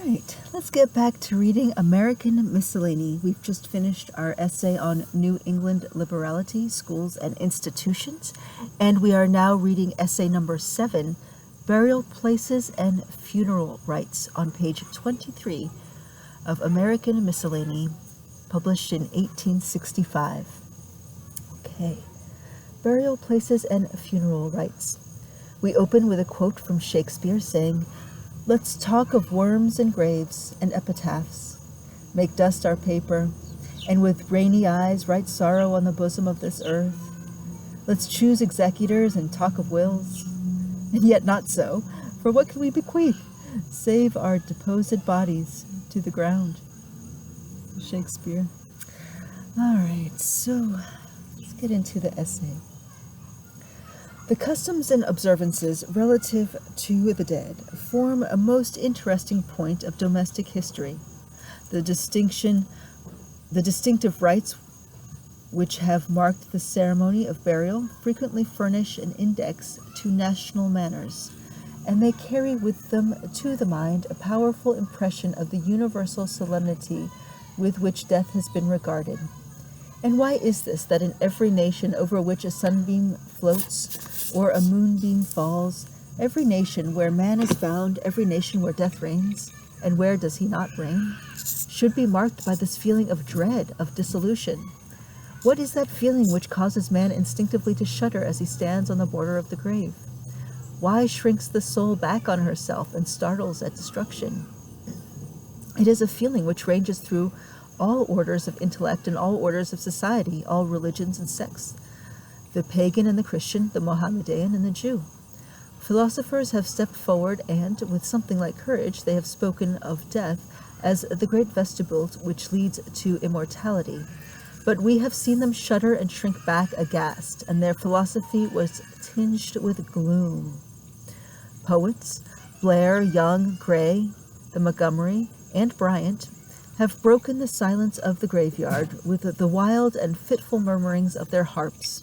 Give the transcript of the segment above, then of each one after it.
right, let's get back to reading American Miscellany. We've just finished our essay on New England liberality, schools, and institutions, and we are now reading essay number 7, Burial Places and Funeral Rites, on page 23 of American Miscellany, published in 1865. Okay, Burial Places and Funeral Rites. We open with a quote from Shakespeare saying, "Let's talk of worms and graves and epitaphs, make dust our paper, and with rainy eyes write sorrow on the bosom of this earth. Let's choose executors and talk of wills, and yet not so, for what can we bequeath, save our deposed bodies to the ground?" Shakespeare. All right, so let's get into the essay. The customs and observances relative to the dead form a most interesting point of domestic history. The distinctive rites which have marked the ceremony of burial frequently furnish an index to national manners, and they carry with them to the mind a powerful impression of the universal solemnity with which death has been regarded. And why is this, that in every nation over which a sunbeam floats or a moonbeam falls, every nation where man is found, every nation where death reigns, and where does he not reign, should be marked by this feeling of dread, of dissolution? What is that feeling which causes man instinctively to shudder as he stands on the border of the grave? Why shrinks the soul back on herself and startles at destruction? It is a feeling which ranges through all orders of intellect and all orders of society, all religions and sects, the pagan and the Christian, the Mohammedan and the Jew. Philosophers have stepped forward and, with something like courage, they have spoken of death as the great vestibule which leads to immortality. But we have seen them shudder and shrink back aghast, and their philosophy was tinged with gloom. Poets, Blair, Young, Gray, the Montgomery, and Bryant, have broken the silence of the graveyard with the wild and fitful murmurings of their harps.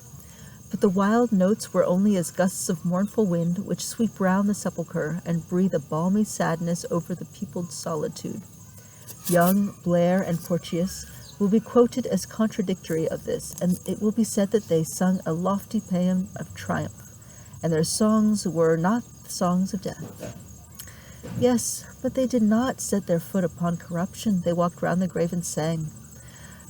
But the wild notes were only as gusts of mournful wind which sweep round the sepulchre and breathe a balmy sadness over the peopled solitude. Young, Blair, and Porteous will be quoted as contradictory of this, and it will be said that they sung a lofty paean of triumph, and their songs were not the songs of death. Yes, but they did not set their foot upon corruption. They walked round the grave and sang.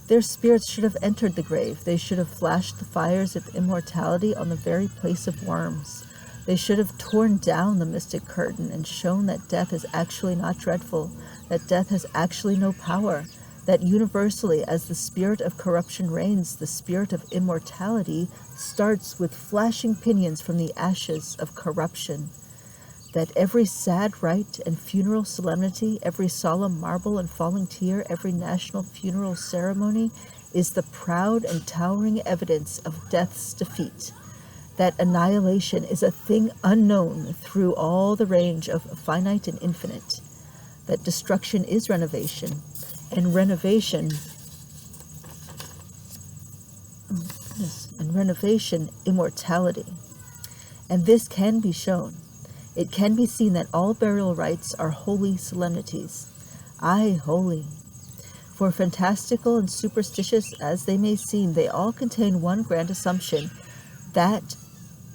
Their spirits should have entered the grave. They should have flashed the fires of immortality on the very place of worms. They should have torn down the mystic curtain and shown that death is actually not dreadful, that death has actually no power, that universally, as the spirit of corruption reigns, the spirit of immortality starts with flashing pinions from the ashes of corruption, that every sad rite and funeral solemnity, every solemn marble and falling tear, every national funeral ceremony is the proud and towering evidence of death's defeat, that annihilation is a thing unknown through all the range of finite and infinite, that destruction is renovation, and renovation immortality. And this can be shown. It can be seen that all burial rites are holy solemnities. Aye, holy. For fantastical and superstitious as they may seem, they all contain one grand assumption, that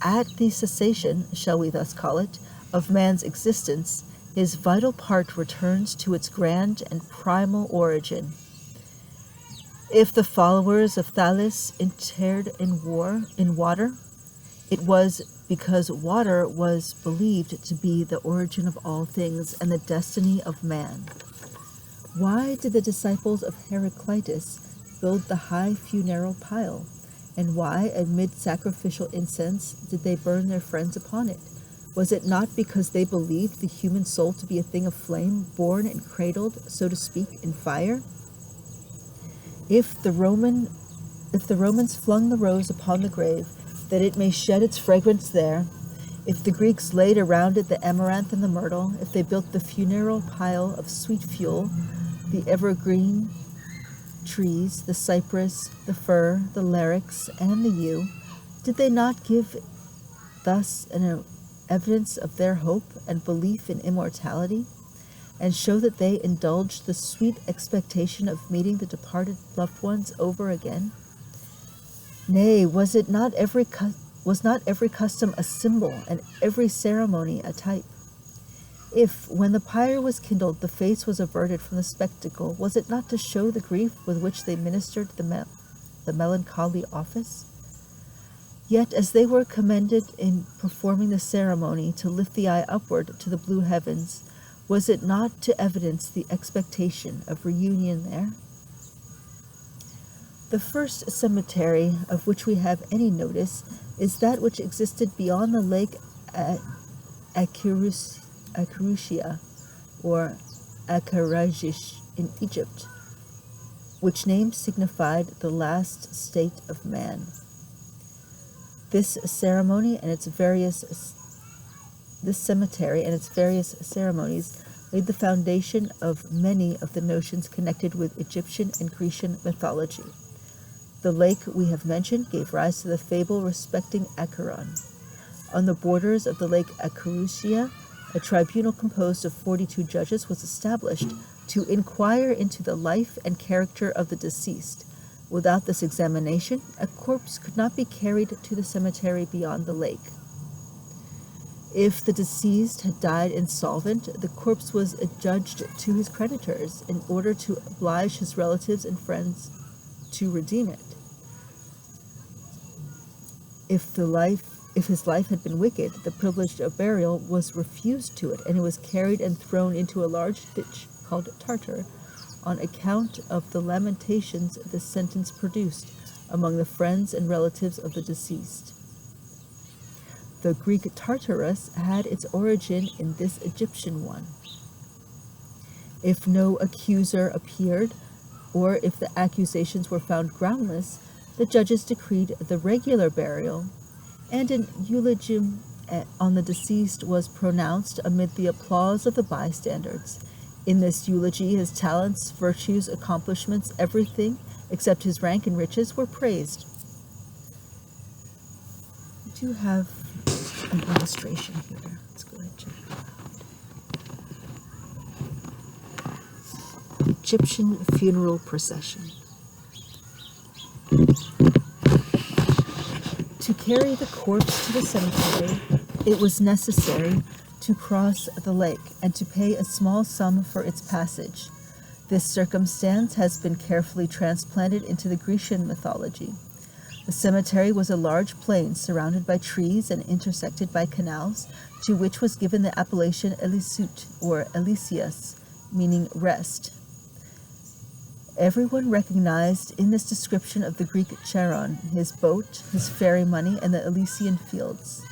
at the cessation, shall we thus call it, of man's existence, his vital part returns to its grand and primal origin. If the followers of Thales interred in water, it was because water was believed to be the origin of all things and the destiny of man. Why did the disciples of Heraclitus build the high funeral pile? And why, amid sacrificial incense, did they burn their friends upon it? Was it not because they believed the human soul to be a thing of flame, born and cradled, so to speak, in fire? If the Romans flung the rose upon the grave, that it may shed its fragrance there, if the Greeks laid around it the amaranth and the myrtle, if they built the funeral pile of sweet fuel, the evergreen trees, the cypress, the fir, the larix, and the yew, did they not give thus an evidence of their hope and belief in immortality? and show that they indulged the sweet expectation of meeting the departed loved ones over again? Nay, was not every custom a symbol, and every ceremony a type? If, when the pyre was kindled, the face was averted from the spectacle, was it not to show the grief with which they ministered the melancholy office? Yet, as they were commended in performing the ceremony to lift the eye upward to the blue heavens, was it not to evidence the expectation of reunion there? The first cemetery of which we have any notice is that which existed beyond the lake Acherusia, or Akarajish in Egypt, which name signified the last state of man. This cemetery and its various ceremonies laid the foundation of many of the notions connected with Egyptian and Grecian mythology. The lake we have mentioned gave rise to the fable respecting Acheron. On the borders of the lake Acherusia, a tribunal composed of 42 judges was established to inquire into the life and character of the deceased. Without this examination, a corpse could not be carried to the cemetery beyond the lake. If the deceased had died insolvent, the corpse was adjudged to his creditors in order to oblige his relatives and friends to redeem it. If his life had been wicked, the privilege of burial was refused to it, and it was carried and thrown into a large ditch called Tartar, on account of the lamentations this sentence produced among the friends and relatives of the deceased. The Greek Tartarus had its origin in this Egyptian one. If no accuser appeared, or if the accusations were found groundless, the judges decreed the regular burial, and an eulogium on the deceased was pronounced amid the applause of the bystanders. In this eulogy, his talents, virtues, accomplishments, everything except his rank and riches were praised. We do have an illustration here. Let's go ahead and check it out. Egyptian funeral procession. To carry the corpse to the cemetery, it was necessary to cross the lake and to pay a small sum for its passage. This circumstance has been carefully transplanted into the Grecian mythology. The cemetery was a large plain surrounded by trees and intersected by canals, to which was given the appellation Elisut, or Elysius, meaning rest. Everyone recognized in this description of the Greek Charon his boat, his ferry money, and the Elysian fields.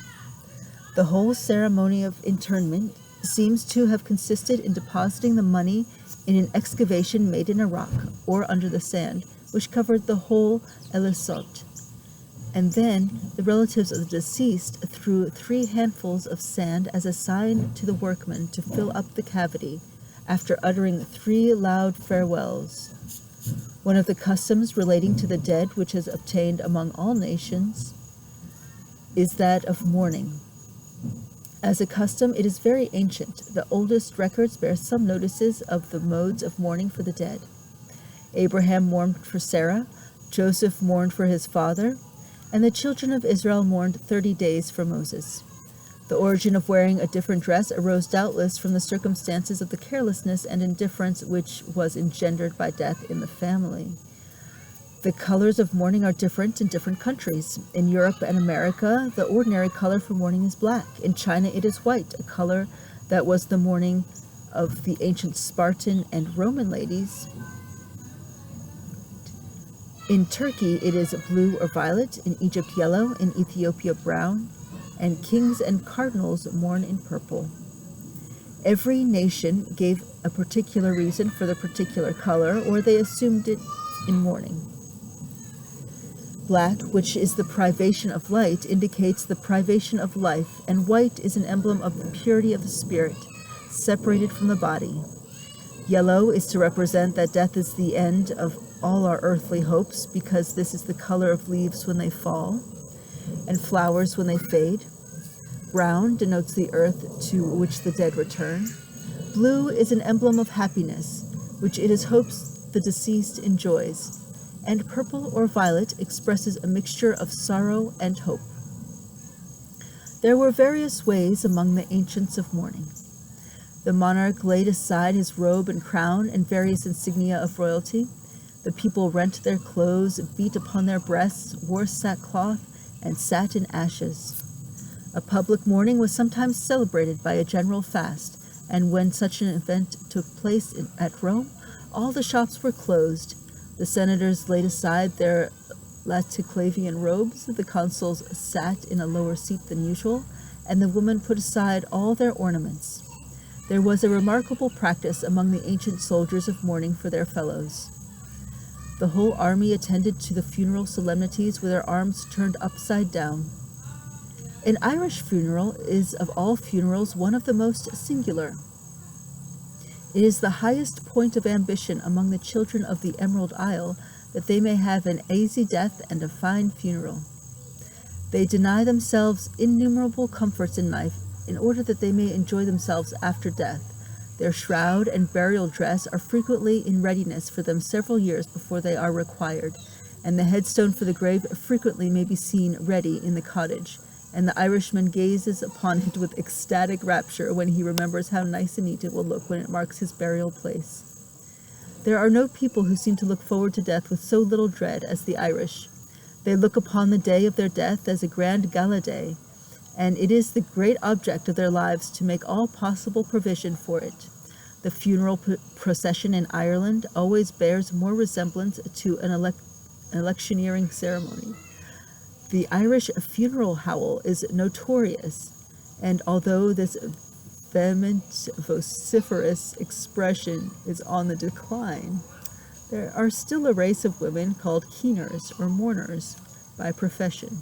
The whole ceremony of interment seems to have consisted in depositing the money in an excavation made in a rock or under the sand, which covered the whole Elisot. And then the relatives of the deceased threw 3 handfuls of sand as a sign to the workmen to fill up the cavity, after uttering 3 loud farewells. One of the customs relating to the dead which is obtained among all nations is that of mourning. As a custom, it is very ancient. The oldest records bear some notices of the modes of mourning for the dead. Abraham mourned for Sarah, Joseph mourned for his father, and the children of Israel mourned 30 days for Moses. The origin of wearing a different dress arose doubtless from the circumstances of the carelessness and indifference which was engendered by death in the family. The colors of mourning are different in different countries. In Europe and America, the ordinary color for mourning is black. In China, it is white, a color that was the mourning of the ancient Spartan and Roman ladies. In Turkey, it is blue or violet. In Egypt, yellow. In Ethiopia, brown. And kings and cardinals mourn in purple. Every nation gave a particular reason for the particular color, or they assumed it in mourning. Black, which is the privation of light, indicates the privation of life, and white is an emblem of the purity of the spirit, separated from the body. Yellow is to represent that death is the end of all our earthly hopes, because this is the color of leaves when they fall, and flowers when they fade. Brown denotes the earth to which the dead return. Blue is an emblem of happiness, which it is hoped the deceased enjoys, and purple or violet expresses a mixture of sorrow and hope. There were various ways among the ancients of mourning. The monarch laid aside his robe and crown and various insignia of royalty. The people rent their clothes, beat upon their breasts, wore sackcloth, and sat in ashes. A public mourning was sometimes celebrated by a general fast, and when such an event took place at Rome, all the shops were closed. The senators laid aside their Laticlavian robes, the consuls sat in a lower seat than usual, and the women put aside all their ornaments. There was a remarkable practice among the ancient soldiers of mourning for their fellows. The whole army attended to the funeral solemnities with their arms turned upside down. An Irish funeral is of all funerals one of the most singular. It is the highest point of ambition among the children of the Emerald Isle that they may have an easy death and a fine funeral. They deny themselves innumerable comforts in life in order that they may enjoy themselves after death. Their shroud and burial dress are frequently in readiness for them several years before they are required, and the headstone for the grave frequently may be seen ready in the cottage, and the Irishman gazes upon it with ecstatic rapture when he remembers how nice and neat it will look when it marks his burial place. There are no people who seem to look forward to death with so little dread as the Irish. They look upon the day of their death as a grand gala day, and it is the great object of their lives to make all possible provision for it. The funeral procession in Ireland always bears more resemblance to an electioneering ceremony. The Irish funeral howl is notorious, and although this vehement, vociferous expression is on the decline, there are still a race of women called keeners or mourners by profession.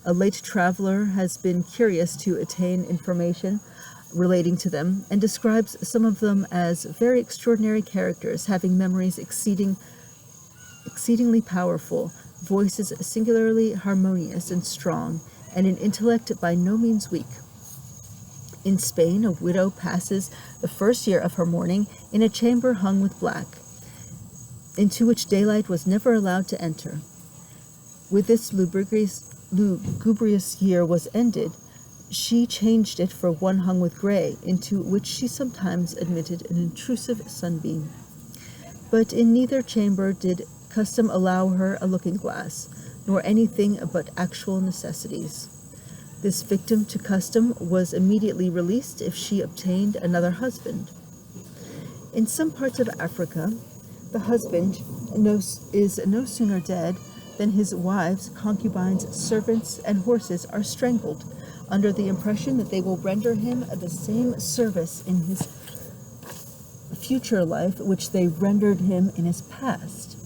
A late traveler has been curious to attain information relating to them and describes some of them as very extraordinary characters having memories exceedingly powerful, voices singularly harmonious and strong, and an intellect by no means weak. In Spain, a widow passes the first year of her mourning in a chamber hung with black, into which daylight was never allowed to enter. With this lugubrious year was ended, she changed it for one hung with gray, into which she sometimes admitted an intrusive sunbeam. But in neither chamber did custom allow her a looking-glass, nor anything but actual necessities. This victim to custom was immediately released if she obtained another husband. In some parts of Africa, the husband is no sooner dead than his wives, concubines, servants, and horses are strangled, under the impression that they will render him the same service in his future life which they rendered him in his past.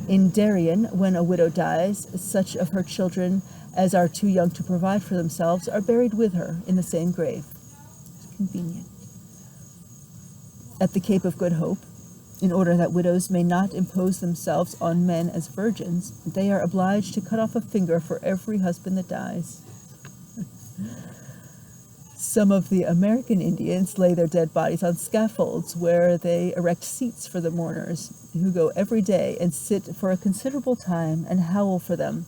In Darien, when a widow dies, such of her children as are too young to provide for themselves are buried with her in the same grave. It's convenient. At the Cape of Good Hope, in order that widows may not impose themselves on men as virgins, they are obliged to cut off a finger for every husband that dies. Some of the American Indians lay their dead bodies on scaffolds where they erect seats for the mourners, who go every day and sit for a considerable time and howl for them.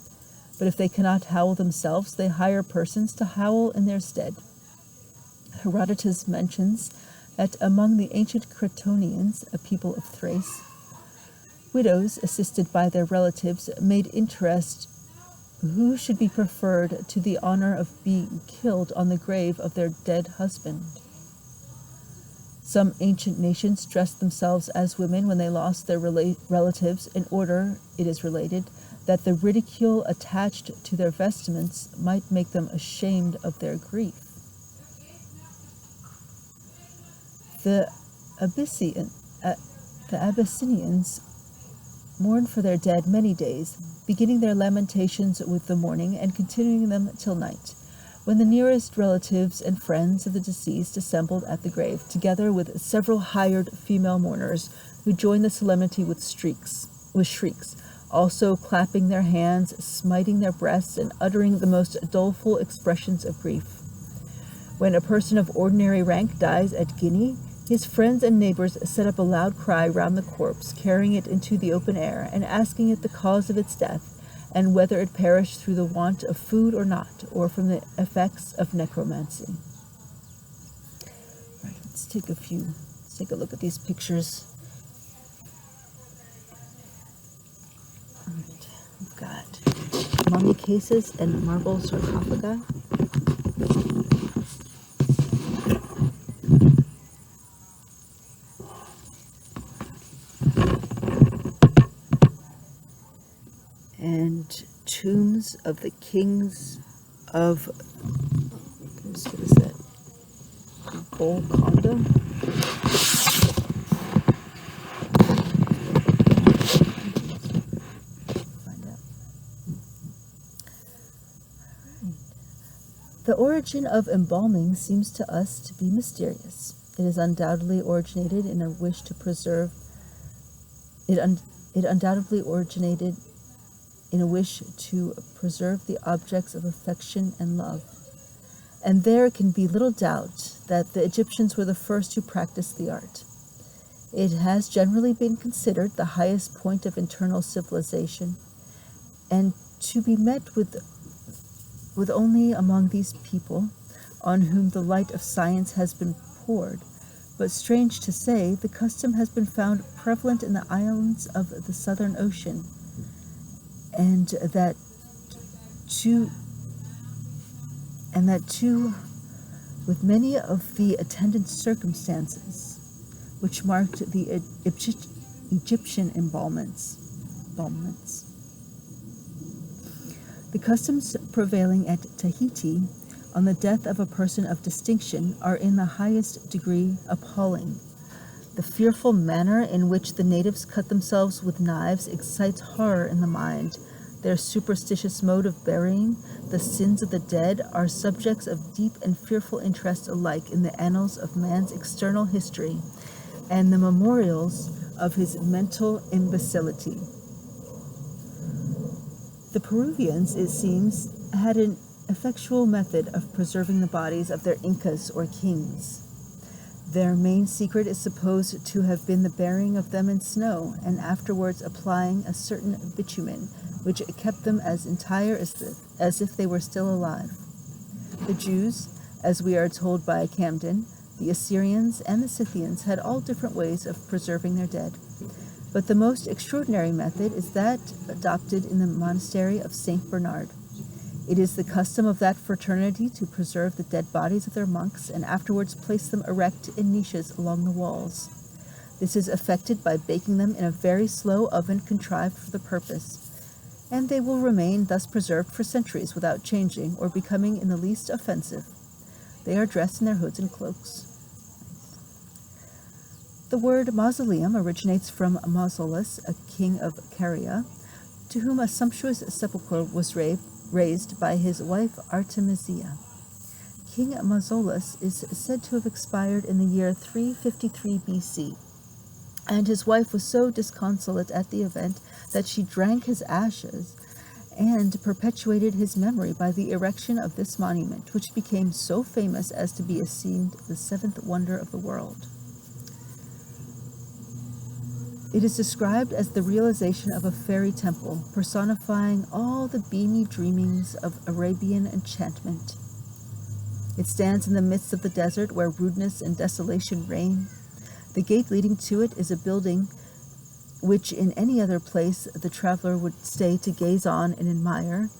But if they cannot howl themselves, they hire persons to howl in their stead. Herodotus mentions that among the ancient Cretonians, a people of Thrace, widows, assisted by their relatives, made interest who should be preferred to the honor of being killed on the grave of their dead husband. Some ancient nations dressed themselves as women when they lost their relatives in order, it is related, that the ridicule attached to their vestments might make them ashamed of their grief. The Abyssinians mourn for their dead many days, beginning their lamentations with the morning and continuing them till night, when the nearest relatives and friends of the deceased assembled at the grave, together with several hired female mourners, who join the solemnity with shrieks, also clapping their hands, smiting their breasts, and uttering the most doleful expressions of grief. When a person of ordinary rank dies at Guinea, his friends and neighbors set up a loud cry round the corpse, carrying it into the open air, and asking it the cause of its death, and whether it perished through the want of food or not, or from the effects of necromancy. Right, let's take a look at these pictures. All right, we've got mummy cases and marble sarcophagi. And tombs of the kings of, what is that? Golconda? Find out. Right. The origin of embalming seems to us to be mysterious. It is undoubtedly originated in a wish to preserve. It undoubtedly originated in a wish to preserve the objects of affection and love. And there can be little doubt that the Egyptians were the first who practiced the art. It has generally been considered the highest point of internal civilization, and to be met with only among these people on whom the light of science has been poured. But strange to say, the custom has been found prevalent in the islands of the Southern Ocean, and that too, with many of the attendant circumstances which marked the Egyptian embalmments. The customs prevailing at Tahiti on the death of a person of distinction are in the highest degree appalling. The fearful manner in which the natives cut themselves with knives excites horror in the mind. Their superstitious mode of burying the sins of the dead are subjects of deep and fearful interest alike in the annals of man's external history and the memorials of his mental imbecility. The Peruvians, it seems, had an effectual method of preserving the bodies of their Incas or kings. Their main secret is supposed to have been the burying of them in snow, and afterwards applying a certain bitumen, which kept them as entire as if they were still alive. The Jews, as we are told by Camden, the Assyrians, and the Scythians had all different ways of preserving their dead. But the most extraordinary method is that adopted in the monastery of St. Bernard. It is the custom of that fraternity to preserve the dead bodies of their monks and afterwards place them erect in niches along the walls. This is effected by baking them in a very slow oven contrived for the purpose, and they will remain thus preserved for centuries without changing or becoming in the least offensive. They are dressed in their hoods and cloaks. The word mausoleum originates from Mausolus, a king of Caria, to whom a sumptuous sepulchre was raised by his wife Artemisia. King Mausolus is said to have expired in the year 353 BC, and his wife was so disconsolate at the event that she drank his ashes and perpetuated his memory by the erection of this monument, which became so famous as to be esteemed the seventh wonder of the world. It is described as the realization of a fairy temple, personifying all the beamy dreamings of Arabian enchantment. It stands in the midst of the desert where rudeness and desolation reign. The gate leading to it is a building which in any other place the traveler would stay to gaze on and admire,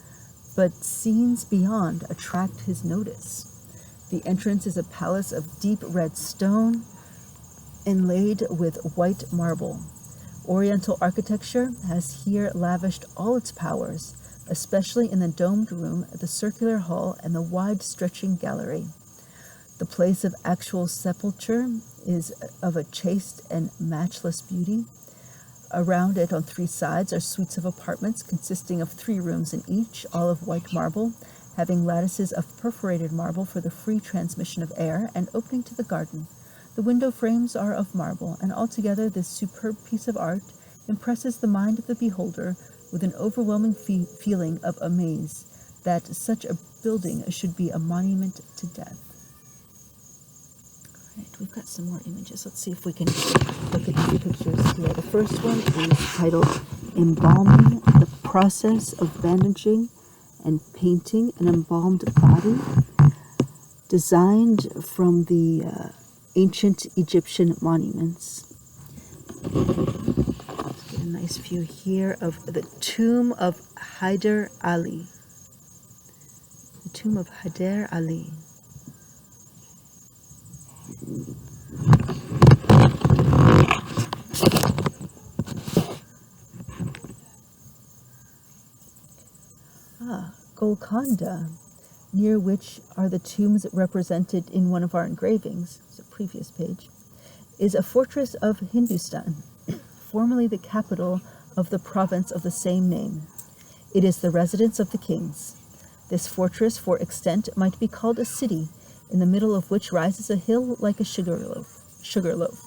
but scenes beyond attract his notice. The entrance is a palace of deep red stone, inlaid with white marble. Oriental architecture has here lavished all its powers, especially in the domed room, the circular hall, and the wide-stretching gallery. The place of actual sepulture is of a chaste and matchless beauty. Around it on three sides are suites of apartments consisting of 3 rooms in each, all of white marble, having lattices of perforated marble for the free transmission of air and opening to the garden. The window frames are of marble, and altogether this superb piece of art impresses the mind of the beholder with an overwhelming feeling of amaze that such a building should be a monument to death. Right, we've got some more images. Let's see if we can look at these pictures here. The first one is titled Embalming, the Process of Bandaging and Painting an Embalmed Body, designed from the ancient Egyptian monuments. Let's get a nice view here of the tomb of Hyder Ali. The tomb of Hyder Ali. Golconda, near which are the tombs represented in one of our engravings, it's a previous page, is a fortress of Hindustan, formerly the capital of the province of the same name. It is the residence of the kings. This fortress, for extent, might be called a city, in the middle of which rises a hill like a sugar loaf.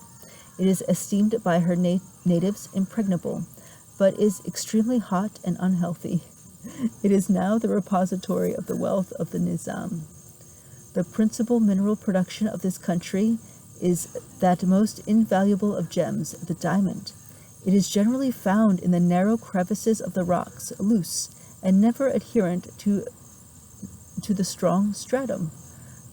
It is esteemed by her natives impregnable, but is extremely hot and unhealthy. It is now the repository of the wealth of the Nizam. The principal mineral production of this country is that most invaluable of gems, the diamond. It is generally found in the narrow crevices of the rocks, loose, and never adherent to the strong stratum.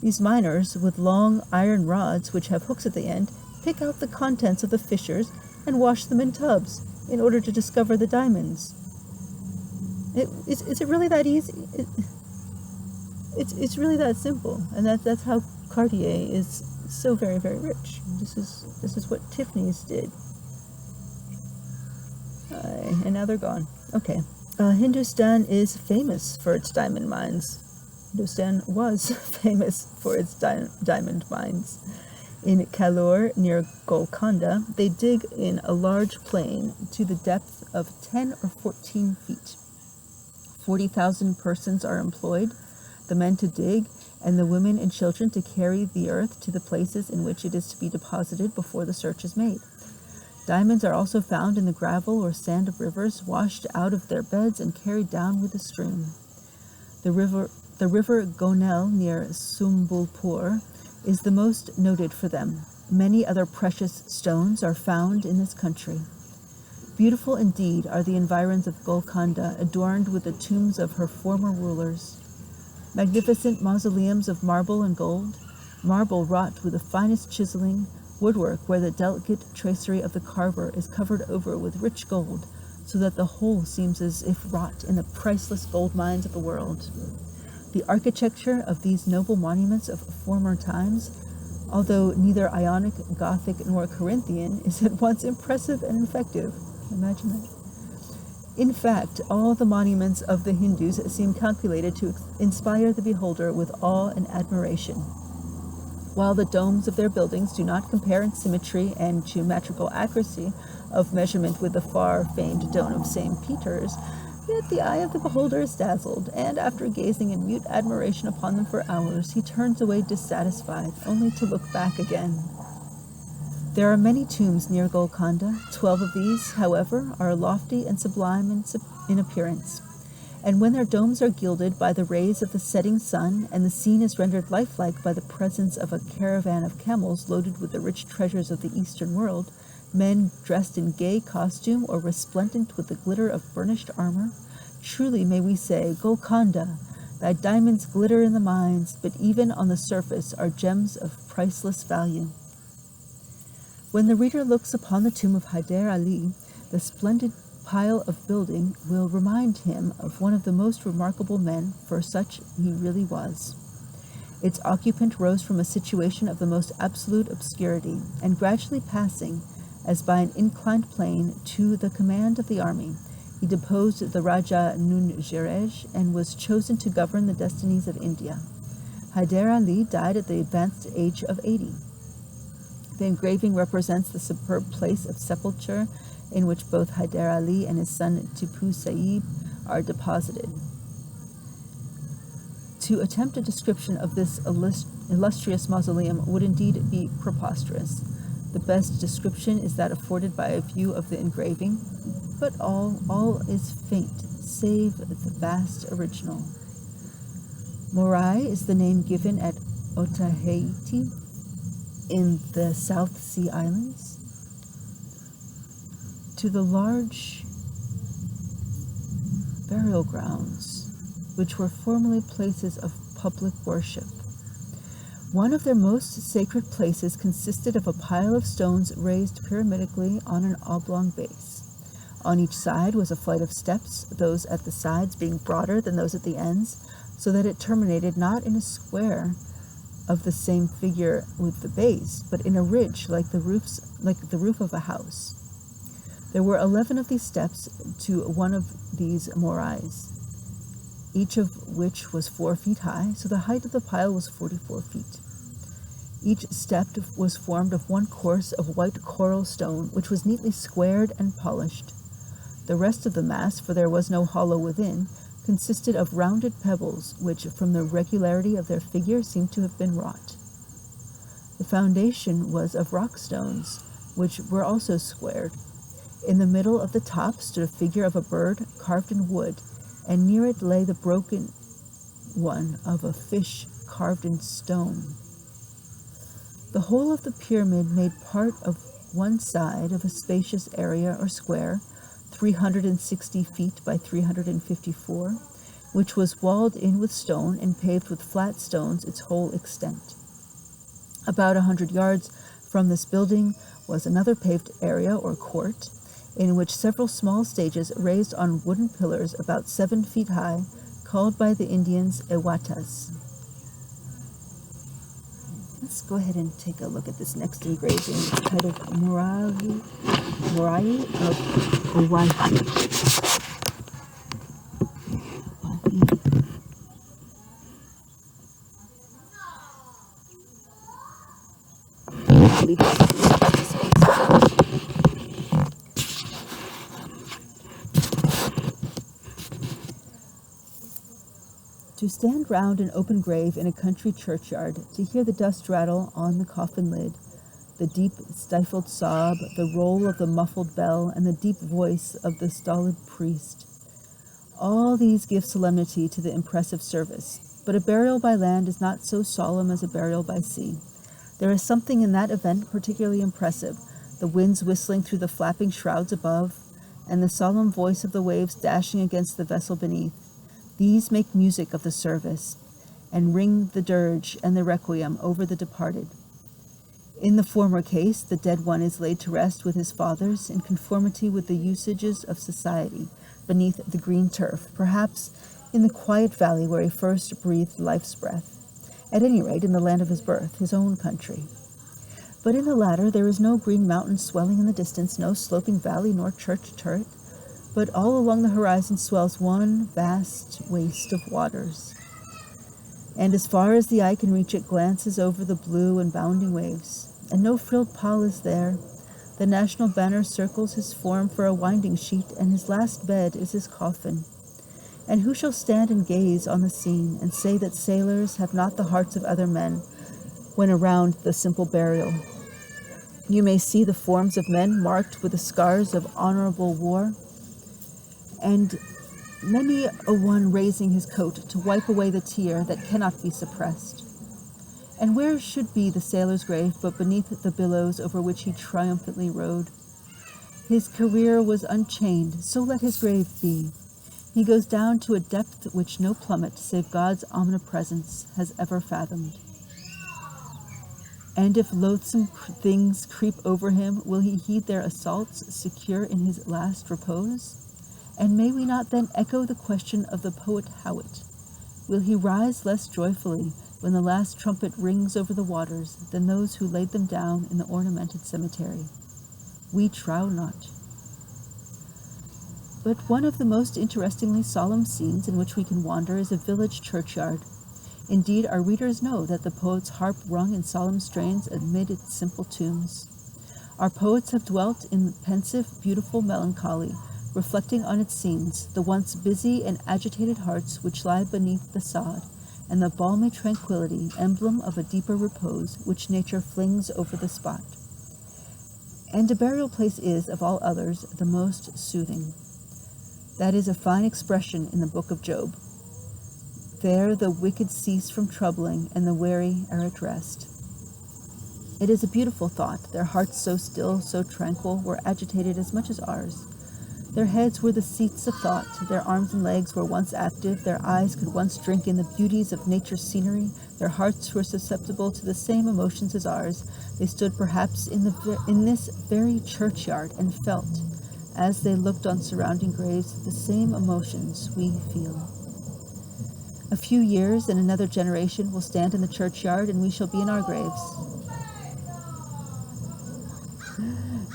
These miners, with long iron rods which have hooks at the end, pick out the contents of the fissures and wash them in tubs in order to discover the diamonds. Is it really that easy? It's really that simple, and that's how Cartier is so very, very rich. This is what Tiffany's did. And now they're gone. Okay. Hindustan is famous for its diamond mines. Hindustan was famous for its diamond mines. In Kalur, near Golconda, they dig in a large plain to the depth of 10 or 14 feet. 40,000 persons are employed, the men to dig, and the women and children to carry the earth to the places in which it is to be deposited before the search is made. Diamonds are also found in the gravel or sand of rivers, washed out of their beds and carried down with the stream. The river Gonel near Sumbulpur is the most noted for them. Many other precious stones are found in this country. Beautiful indeed are the environs of Golconda, adorned with the tombs of her former rulers. Magnificent mausoleums of marble and gold, marble wrought with the finest chiseling, woodwork where the delicate tracery of the carver is covered over with rich gold, so that the whole seems as if wrought in the priceless gold mines of the world. The architecture of these noble monuments of former times, although neither Ionic, Gothic, nor Corinthian, is at once impressive and effective. Imagine that. In fact, all the monuments of the Hindus seem calculated to inspire the beholder with awe and admiration. While the domes of their buildings do not compare in symmetry and geometrical accuracy of measurement with the far-famed dome of St. Peter's, yet the eye of the beholder is dazzled, and after gazing in mute admiration upon them for hours, he turns away dissatisfied, only to look back again. There are many tombs near Golconda. 12 of these, however, are lofty and sublime in appearance, and when their domes are gilded by the rays of the setting sun, and the scene is rendered lifelike by the presence of a caravan of camels loaded with the rich treasures of the Eastern world, men dressed in gay costume or resplendent with the glitter of burnished armor, truly may we say, Golconda, thy diamonds glitter in the mines, but even on the surface are gems of priceless value. When the reader looks upon the tomb of Hyder Ali, the splendid pile of building will remind him of one of the most remarkable men, for such he really was. Its occupant rose from a situation of the most absolute obscurity, and gradually passing, as by an inclined plane, to the command of the army, he deposed the Raja Nunjerej and was chosen to govern the destinies of India. Hyder Ali died at the advanced age of 80. The engraving represents the superb place of sepulture in which both Hyder Ali and his son Tipu Saib are deposited. To attempt a description of this illustrious mausoleum would indeed be preposterous. The best description is that afforded by a view of the engraving, but all is faint, save the vast original. Morai is the name given at Otaheite, in the South Sea Islands, to the large burial grounds, which were formerly places of public worship. One of their most sacred places consisted of a pile of stones raised pyramidically on an oblong base. On each side was a flight of steps, those at the sides being broader than those at the ends, so that it terminated not in a square of the same figure with the base, but in a ridge like the roof of a house. There were 11 of these steps to one of these morais, each of which was 4 feet high, so the height of the pile was 44 feet. Each step was formed of one course of white coral stone, which was neatly squared and polished. The rest of the mass, for there was no hollow within, consisted of rounded pebbles, which, from the regularity of their figure, seemed to have been wrought. The foundation was of rock stones, which were also squared. In the middle of the top stood a figure of a bird carved in wood, and near it lay the broken one of a fish carved in stone. The whole of the pyramid made part of one side of a spacious area or square, 360 feet by 354, which was walled in with stone and paved with flat stones its whole extent. About 100 yards from this building was another paved area or court, in which several small stages raised on wooden pillars about 7 feet high, called by the Indians ewatas. Let's go ahead and take a look at this next engraving. It's titled Morai of Hawaii. To stand round an open grave in a country churchyard, to hear the dust rattle on the coffin lid, the deep stifled sob, the roll of the muffled bell, and the deep voice of the stolid priest. All these give solemnity to the impressive service, but a burial by land is not so solemn as a burial by sea. There is something in that event particularly impressive, the winds whistling through the flapping shrouds above, and the solemn voice of the waves dashing against the vessel beneath. These make music of the service, and ring the dirge and the requiem over the departed. In the former case, the dead one is laid to rest with his fathers in conformity with the usages of society, beneath the green turf, perhaps in the quiet valley where he first breathed life's breath, at any rate in the land of his birth, his own country. But in the latter there is no green mountain swelling in the distance, no sloping valley nor church turret, but all along the horizon swells one vast waste of waters. And as far as the eye can reach it glances over the blue and bounding waves, and no frilled pall is there. The national banner circles his form for a winding sheet, and his last bed is his coffin. And who shall stand and gaze on the scene, and say that sailors have not the hearts of other men, when around the simple burial you may see the forms of men marked with the scars of honorable war, and many a one raising his coat to wipe away the tear that cannot be suppressed. And where should be the sailor's grave but beneath the billows over which he triumphantly rode? His career was unchained, so let his grave be. He goes down to a depth which no plummet, save God's omnipresence, has ever fathomed. And if loathsome things creep over him, will he heed their assaults, secure in his last repose? And may we not then echo the question of the poet Howitt? Will he rise less joyfully when the last trumpet rings over the waters than those who laid them down in the ornamented cemetery? We trow not. But one of the most interestingly solemn scenes in which we can wander is a village churchyard. Indeed, our readers know that the poet's harp rung in solemn strains amid its simple tunes. Our poets have dwelt in pensive, beautiful melancholy, reflecting on its scenes, the once busy and agitated hearts which lie beneath the sod, and the balmy tranquility, emblem of a deeper repose, which nature flings over the spot. And a burial place is, of all others, the most soothing. That is a fine expression in the book of Job. There the wicked cease from troubling, and the weary are at rest. It is a beautiful thought. Their hearts so still, so tranquil, were agitated as much as ours. Their heads were the seats of thought, their arms and legs were once active, their eyes could once drink in the beauties of nature's scenery, their hearts were susceptible to the same emotions as ours. They stood perhaps in this very churchyard and felt, as they looked on surrounding graves, the same emotions we feel. A few years and another generation will stand in the churchyard and we shall be in our graves.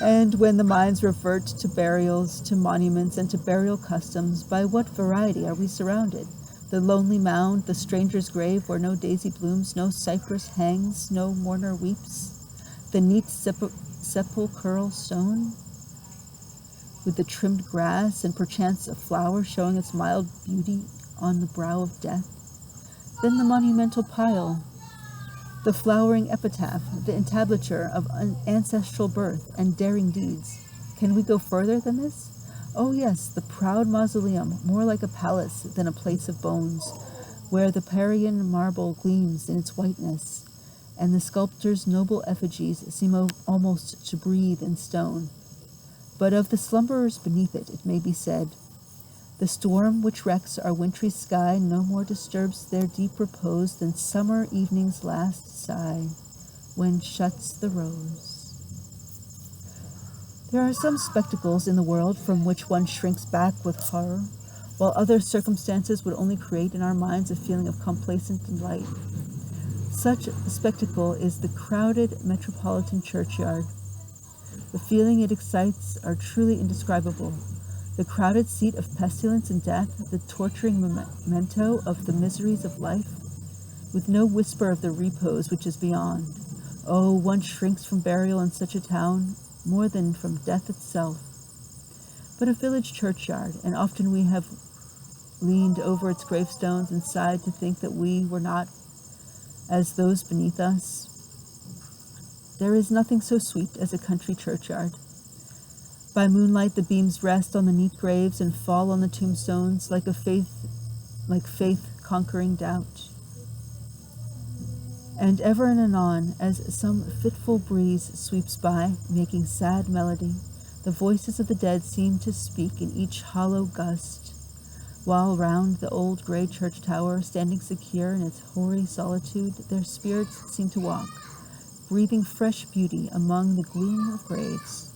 And when the minds revert to burials, to monuments, and to burial customs, by what variety are we surrounded? The lonely mound, the stranger's grave where no daisy blooms, no cypress hangs, no mourner weeps, the neat sepulchral stone, with the trimmed grass and perchance a flower showing its mild beauty on the brow of death. Then the monumental pile, the flowering epitaph, the entablature of ancestral birth and daring deeds. Can we go further than this? Oh yes, the proud mausoleum, more like a palace than a place of bones, where the Parian marble gleams in its whiteness, and the sculptor's noble effigies seem almost to breathe in stone. But of the slumberers beneath it may be said, the storm which wrecks our wintry sky no more disturbs their deep repose than summer evening's last sigh, when shuts the rose. There are some spectacles in the world from which one shrinks back with horror, while other circumstances would only create in our minds a feeling of complacent delight. Such a spectacle is the crowded metropolitan churchyard. The feeling it excites are truly indescribable. The crowded seat of pestilence and death, the torturing memento of the miseries of life, with no whisper of the repose which is beyond. Oh, one shrinks from burial in such a town more than from death itself. But a village churchyard, and often we have leaned over its gravestones and sighed to think that we were not as those beneath us. There is nothing so sweet as a country churchyard. By moonlight the beams rest on the neat graves and fall on the tombstones like faith conquering doubt. And ever and anon, as some fitful breeze sweeps by, making sad melody, the voices of the dead seem to speak in each hollow gust, while round the old gray church tower, standing secure in its hoary solitude, their spirits seem to walk, breathing fresh beauty among the gloom of graves.